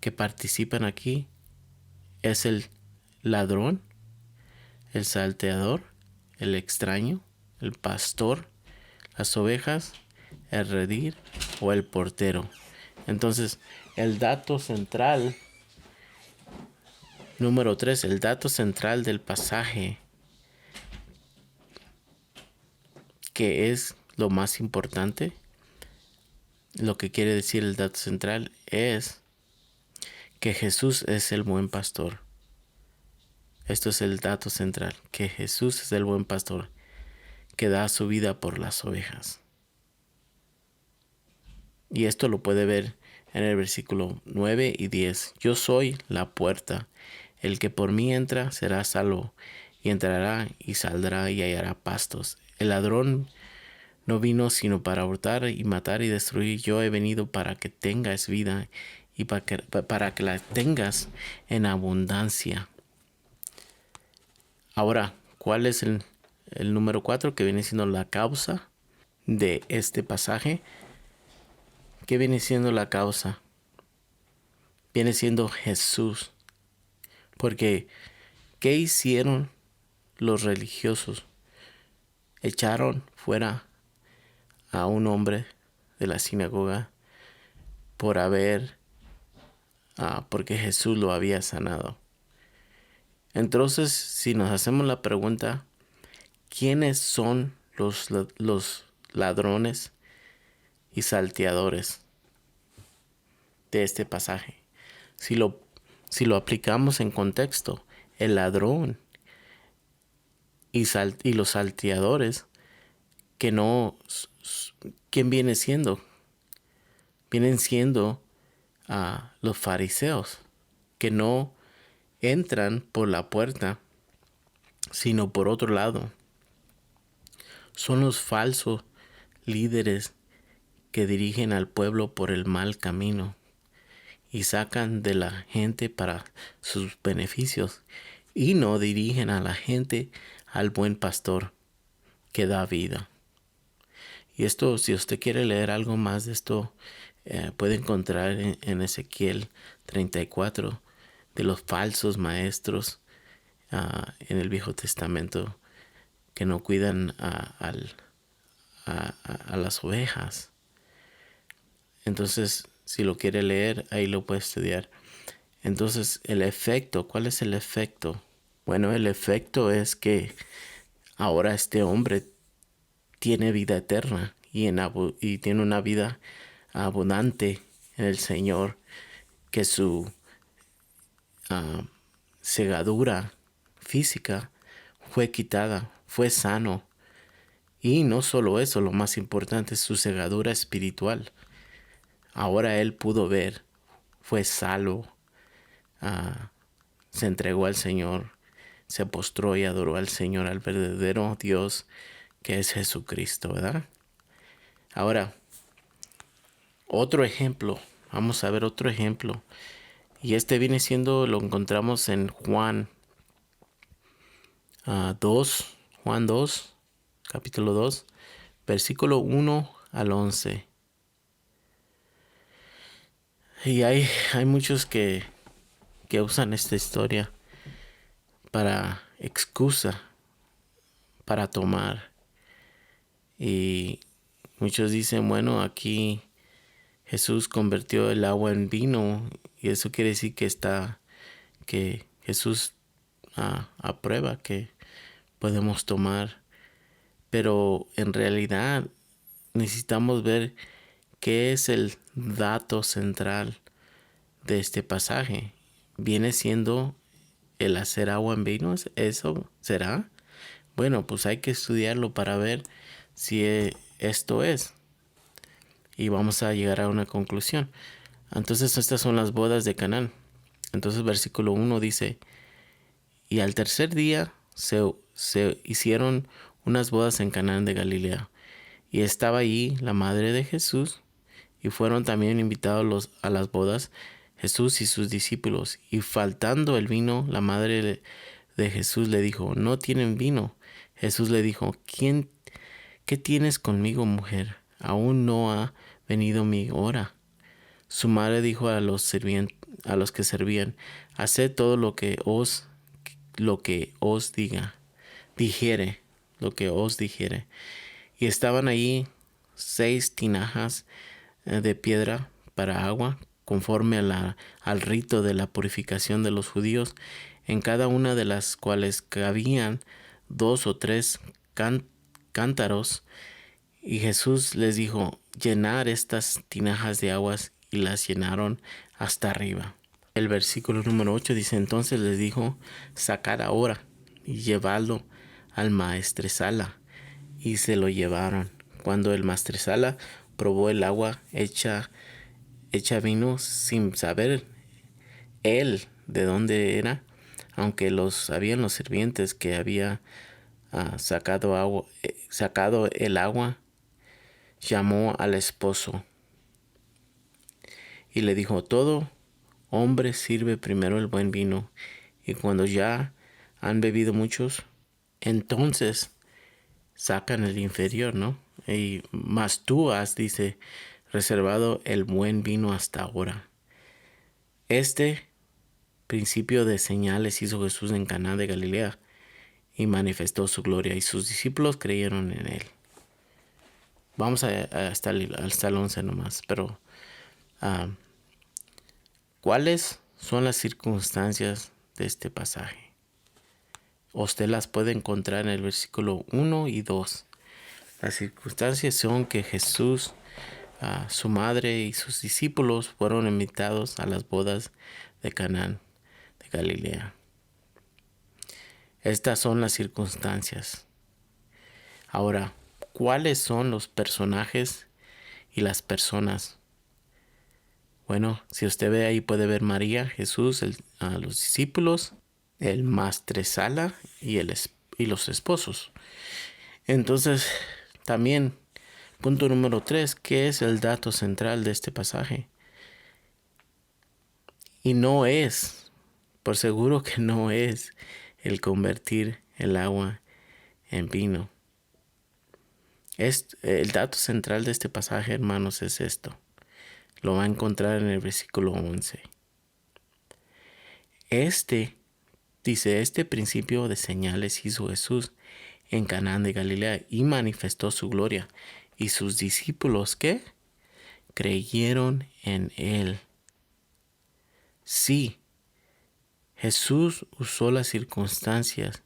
Speaker 1: que participan aquí es el ladrón, el salteador, el extraño, el pastor, las ovejas, el redil o el portero. Entonces, el dato central, número 3, el dato central del pasaje, que es lo más importante, lo que quiere decir el dato central es que Jesús es el buen pastor. Esto es el dato central, que Jesús es el buen pastor que da su vida por las ovejas. Y esto lo puede ver en el versículo 9 y 10. Yo soy la puerta. El que por mí entra será salvo, y entrará y saldrá y hallará pastos. El ladrón no vino sino para hurtar y matar y destruir. Yo he venido para que tengas vida y para que la tengas en abundancia. Ahora, ¿cuál es el número 4 que viene siendo la causa de este pasaje? ¿Qué viene siendo la causa? Viene siendo Jesús. Porque, ¿qué hicieron los religiosos? Echaron fuera a un hombre de la sinagoga porque Jesús lo había sanado. Entonces, si nos hacemos la pregunta, ¿quiénes son los ladrones y salteadores de este pasaje? Si lo aplicamos en contexto, el ladrón y los salteadores, ¿quién viene siendo? Vienen siendo los fariseos, que no entran por la puerta, sino por otro lado. Son los falsos líderes que dirigen al pueblo por el mal camino y sacan de la gente para sus beneficios y no dirigen a la gente al buen pastor que da vida. Y esto, si usted quiere leer algo más de esto, puede encontrar en Ezequiel 34 de los falsos maestros en el Viejo Testamento que no cuidan a las ovejas. Entonces, si lo quiere leer, ahí lo puede estudiar. Entonces, el efecto, ¿cuál es el efecto? Bueno, el efecto es que ahora este hombre tiene vida eterna y tiene una vida abundante en el Señor, que su cegadura física fue quitada, fue sano. Y no solo eso, lo más importante es su cegadura espiritual. Ahora él pudo ver, fue salvo, se entregó al Señor, se postró y adoró al Señor, al verdadero Dios que es Jesucristo, ¿verdad? Ahora, otro ejemplo, vamos a ver otro ejemplo. Y este viene siendo, lo encontramos en Juan 2, Juan 2, capítulo 2, versículo 1 al 11. Y hay muchos que usan esta historia para excusa, para tomar. Y muchos dicen, bueno, aquí Jesús convirtió el agua en vino y eso quiere decir que Jesús aprueba que podemos tomar. Pero en realidad necesitamos ver qué es el dato central de este pasaje. ¿Viene siendo el hacer agua en vino? ¿Eso será? Bueno, pues hay que estudiarlo para ver si esto es. Y vamos a llegar a una conclusión. Entonces estas son las bodas de Canaán. Entonces versículo 1 dice, y al tercer día se hicieron unas bodas en Canaán de Galilea. Y estaba allí la madre de Jesús, y fueron también invitados a las bodas Jesús y sus discípulos. Y faltando el vino, la madre de Jesús le dijo, no tienen vino. Jesús le dijo, ¿qué tienes conmigo, mujer? Aún no ha venido mi hora. Su madre dijo a los que servían, haced todo lo que os dijere, lo que os dijere. Y estaban allí 6 tinajas de piedra para agua, conforme al rito de la purificación de los judíos, en cada una de las cuales cabían 2 o 3 cántaros. Y Jesús les dijo, llenar estas tinajas de aguas, y las llenaron hasta arriba. El versículo número 8 dice, entonces les dijo, sacad ahora y llevadlo al maestresala. Y se lo llevaron. Cuando el maestresala probó el agua hecha vino, sin saber él de dónde era, aunque sabían los sirvientes que había sacado el agua, llamó al esposo y le dijo, todo hombre sirve primero el buen vino, y cuando ya han bebido muchos, entonces sacan el inferior, ¿no? Y mas tú has, dice, reservado el buen vino hasta ahora. Este principio de señales hizo Jesús en Caná de Galilea y manifestó su gloria, y sus discípulos creyeron en él. Vamos hasta el 11 nomás, pero ¿cuáles son las circunstancias de este pasaje? Usted las puede encontrar en el versículo 1 y 2. Las circunstancias son que Jesús, su madre y sus discípulos fueron invitados a las bodas de Canaán de Galilea. Estas son las circunstancias. Ahora, ¿cuáles son los personajes y las personas? Bueno, si usted ve ahí, puede ver María, Jesús, a los discípulos, el maestresala y los esposos. Entonces, también, punto número 3, ¿qué es el dato central de este pasaje? Y no es, por seguro que no es el convertir el agua en vino. El dato central de este pasaje, hermanos, es esto. Lo va a encontrar en el versículo 11. Este principio de señales hizo Jesús en Canaán de Galilea y manifestó su gloria. Y sus discípulos, ¿qué? Creyeron en él. Sí, Jesús usó las circunstancias,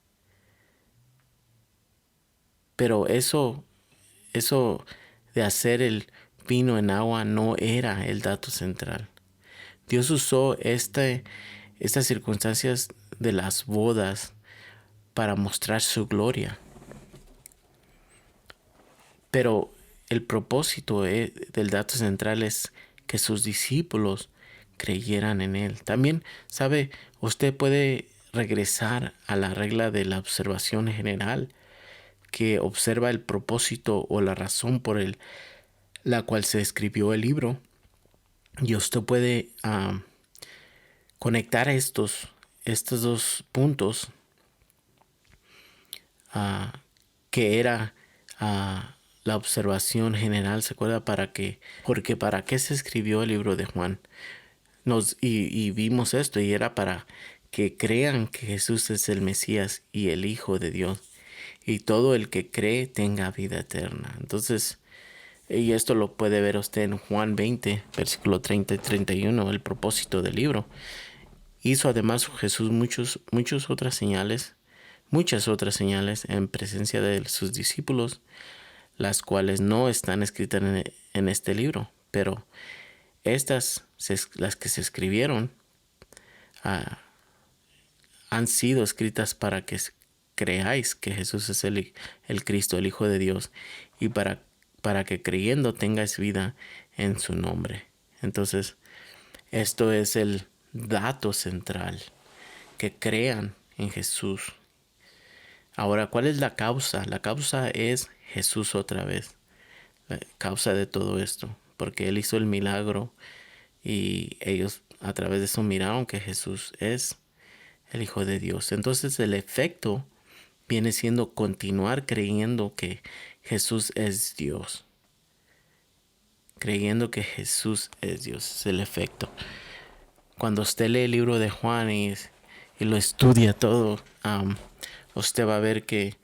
Speaker 1: pero eso de hacer el vino en agua no era el dato central. Dios usó estas circunstancias de las bodas para mostrar su gloria. Pero el propósito del dato central es que sus discípulos creyeran en él. También, sabe, usted puede regresar a la regla de la observación general, que observa el propósito o la razón por la cual se escribió el libro. Y usted puede conectar estos dos puntos, que era la observación general, ¿se acuerda? Porque para qué se escribió el libro de Juan. Y vimos esto, y era para que crean que Jesús es el Mesías y el Hijo de Dios, y todo el que cree tenga vida eterna. Entonces, y esto lo puede ver usted en Juan 20, versículo 30 y 31, el propósito del libro. Hizo además Jesús muchas otras señales en presencia de sus discípulos, las cuales no están escritas en este libro, pero las que se escribieron, han sido escritas para que creáis que Jesús es el Cristo, el Hijo de Dios, y para que creyendo tengáis vida en su nombre. Entonces, esto es el dato central, que crean en Jesús. Ahora, ¿cuál es la causa? La causa es Jesús otra vez, la causa de todo esto, porque Él hizo el milagro y ellos a través de eso miraron que Jesús es el Hijo de Dios. Entonces el efecto viene siendo continuar creyendo que Jesús es Dios. Creyendo que Jesús es Dios es el efecto. Cuando usted lee el libro de Juan y lo estudia todo, usted va a ver que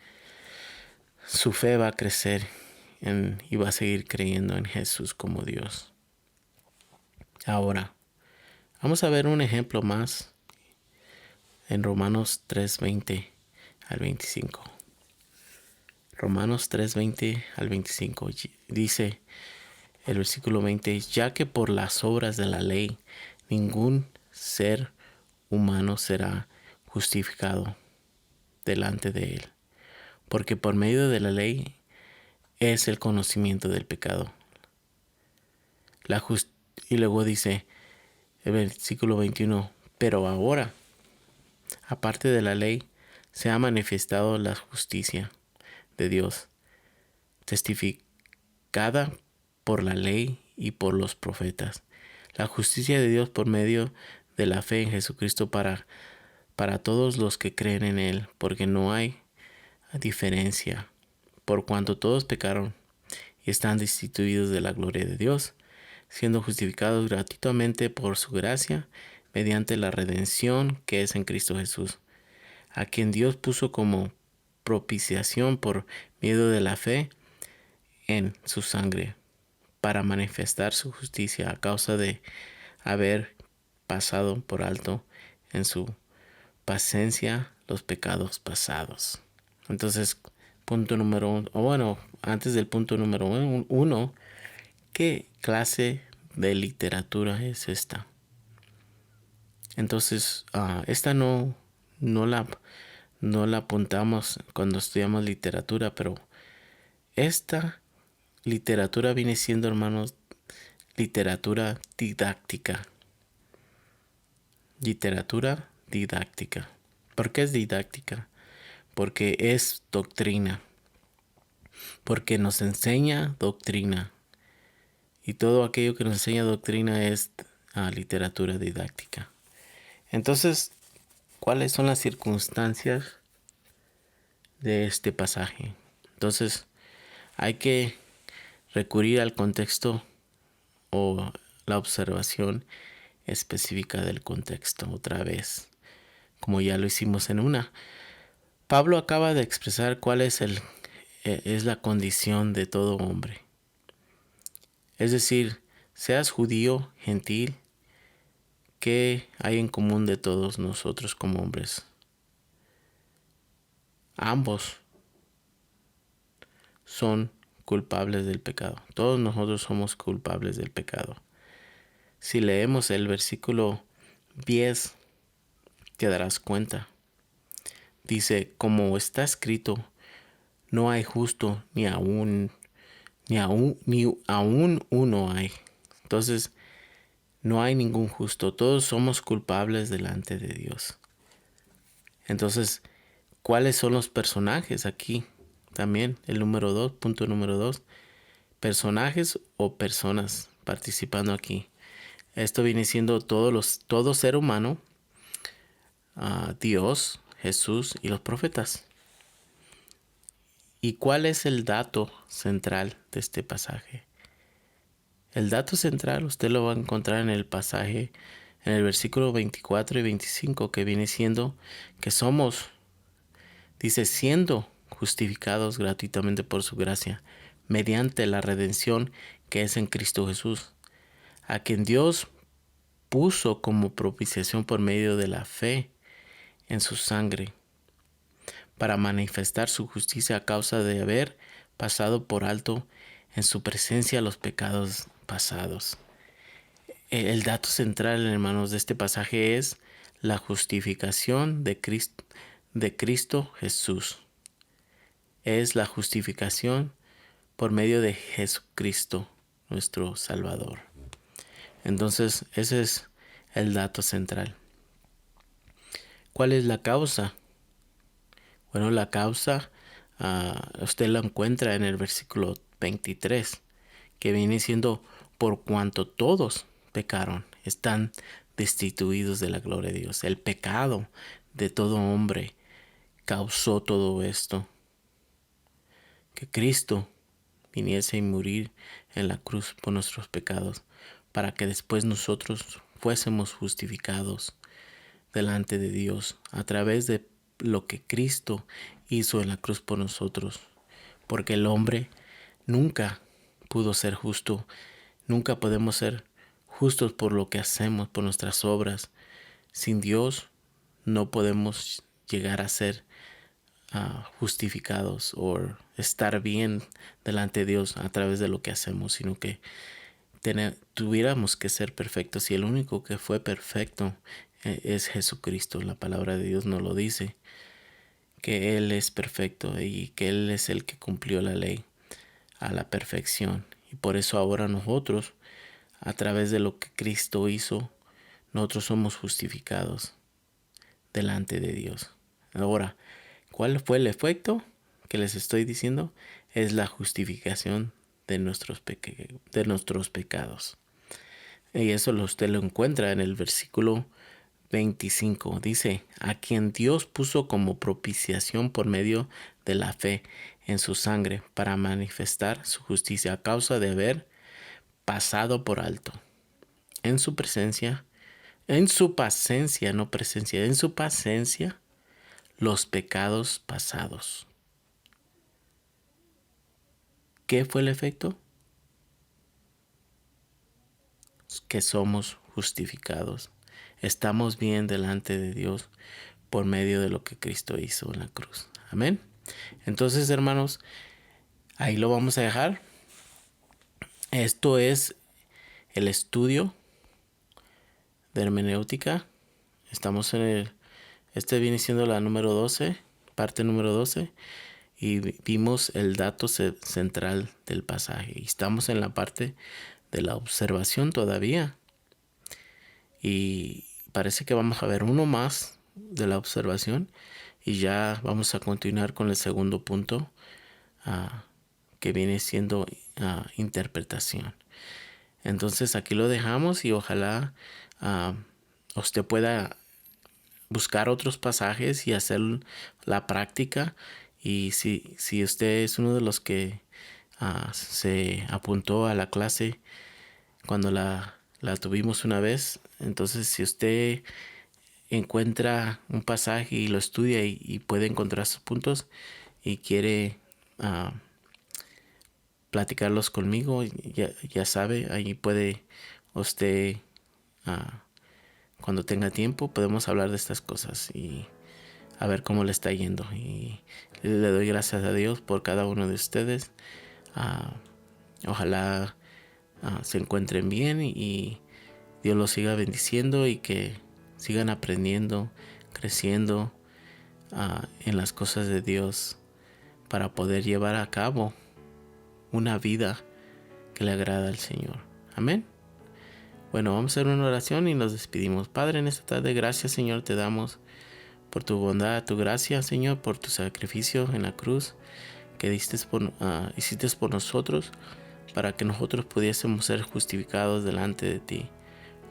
Speaker 1: su fe va a crecer y va a seguir creyendo en Jesús como Dios. Ahora, vamos a ver un ejemplo más en Romanos 3:20 al 25. Romanos 3:20 al 25 dice el versículo 20, ya que por las obras de la ley ningún ser humano será justificado delante de él, porque por medio de la ley es el conocimiento del pecado. Y luego dice el versículo 21, pero ahora, aparte de la ley, se ha manifestado la justicia de Dios, testificada por la ley y por los profetas. La justicia de Dios por medio de la fe en Jesucristo para todos los que creen en Él, porque no hay diferencia, por cuanto todos pecaron y están destituidos de la gloria de Dios, siendo justificados gratuitamente por su gracia, mediante la redención que es en Cristo Jesús, a quien Dios puso como propiciación por medio de la fe en su sangre, para manifestar su justicia a causa de haber pasado por alto en su paciencia los pecados pasados. Entonces, punto número uno, o bueno, antes del punto número uno, ¿qué clase de literatura es esta? Entonces, esta no la apuntamos cuando estudiamos literatura, pero esta literatura viene siendo, hermanos, literatura didáctica. Literatura didáctica. ¿Por qué es didáctica? Porque es doctrina. Porque nos enseña doctrina. Y todo aquello que nos enseña doctrina es literatura didáctica. Entonces, ¿cuáles son las circunstancias de este pasaje? Entonces, hay que recurrir al contexto o la observación específica del contexto otra vez, como ya lo hicimos en una. Pablo acaba de expresar cuál es la condición de todo hombre. Es decir, seas judío, gentil, ¿qué hay en común de todos nosotros como hombres? Ambos son culpables del pecado. Todos nosotros somos culpables del pecado. Si leemos el versículo 10, te darás cuenta. Dice, como está escrito, no hay justo ni aún uno hay. Entonces, no hay ningún justo. Todos somos culpables delante de Dios. Entonces, ¿cuáles son los personajes aquí? También el punto número 2, personajes o personas participando aquí. Esto viene siendo todo ser humano, Dios, Jesús y los profetas. ¿Y cuál es el dato central de este pasaje? El dato central usted lo va a encontrar en el pasaje, en el versículo 24 y 25, que viene siendo que dice, siendo justificados gratuitamente por su gracia, mediante la redención que es en Cristo Jesús, a quien Dios puso como propiciación por medio de la fe en su sangre, para manifestar su justicia a causa de haber pasado por alto en su presencia los pecados pasados. El dato central, hermanos, de este pasaje es la justificación de Cristo Jesús. Es la justificación por medio de Jesucristo, nuestro Salvador. Entonces, ese es el dato central. ¿Cuál es la causa? Bueno, la causa usted la encuentra en el versículo 23, que viene siendo por cuanto todos pecaron, están destituidos de la gloria de Dios. El pecado de todo hombre causó todo esto. Que Cristo viniese y morir en la cruz por nuestros pecados, para que después nosotros fuésemos justificados delante de Dios a través de lo que Cristo hizo en la cruz por nosotros. Porque el hombre nunca pudo ser justo, nunca podemos ser justos por lo que hacemos, por nuestras obras. Sin Dios no podemos llegar a ser justificados o estar bien delante de Dios a través de lo que hacemos, sino que tuviéramos que ser perfectos, y el único que fue perfecto es Jesucristo. La palabra de Dios nos lo dice, que Él es perfecto y que Él es el que cumplió la ley a la perfección. Y por eso ahora nosotros, a través de lo que Cristo hizo, nosotros somos justificados delante de Dios. Ahora, ¿cuál fue el efecto que les estoy diciendo? Es la justificación de nuestros pecados. Y eso usted lo encuentra en el versículo 25. Dice, a quien Dios puso como propiciación por medio de la fe en su sangre, para manifestar su justicia a causa de haber pasado por alto en su paciencia, los pecados pasados. ¿Qué fue el efecto? Que somos justificados. Estamos bien delante de Dios por medio de lo que Cristo hizo en la cruz. Amén. Entonces, hermanos, ahí lo vamos a dejar. Esto es el estudio de hermenéutica. Estamos este viene siendo la número 12, parte número 12. Y vimos el dato central del pasaje. Y estamos en la parte de la observación todavía. Y parece que vamos a ver uno más de la observación. Y ya vamos a continuar con el segundo punto, que viene siendo interpretación. Entonces aquí lo dejamos, y ojalá usted pueda buscar otros pasajes y hacer la práctica. Y si usted es uno de los que se apuntó a la clase cuando la tuvimos una vez, entonces si usted encuentra un pasaje y lo estudia y puede encontrar sus puntos y quiere platicarlos conmigo, ya sabe, ahí puede usted, cuando tenga tiempo, podemos hablar de estas cosas y a ver cómo le está yendo. Y le doy gracias a Dios por cada uno de ustedes. Ojalá se encuentren bien y Dios los siga bendiciendo y que sigan aprendiendo, creciendo en las cosas de Dios para poder llevar a cabo una vida que le agrada al Señor. Amén. Bueno, vamos a hacer una oración y nos despedimos. Padre, en esta tarde, gracias, Señor, te damos por tu bondad, tu gracia, Señor, por tu sacrificio en la cruz que hiciste por nosotros, para que nosotros pudiésemos ser justificados delante de ti.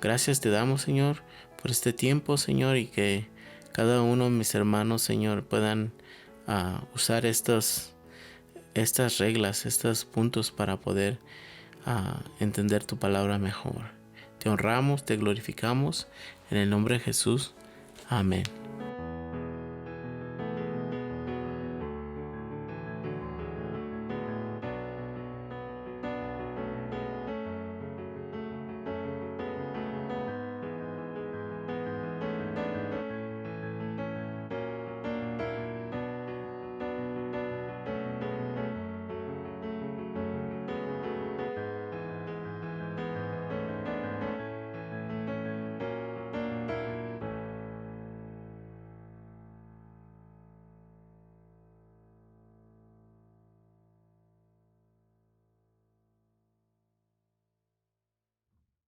Speaker 1: Gracias te damos, Señor, por este tiempo, Señor, y que cada uno de mis hermanos, Señor, puedan usar estas reglas, estos puntos para poder entender tu palabra mejor. Te honramos, te glorificamos, en el nombre de Jesús. Amén.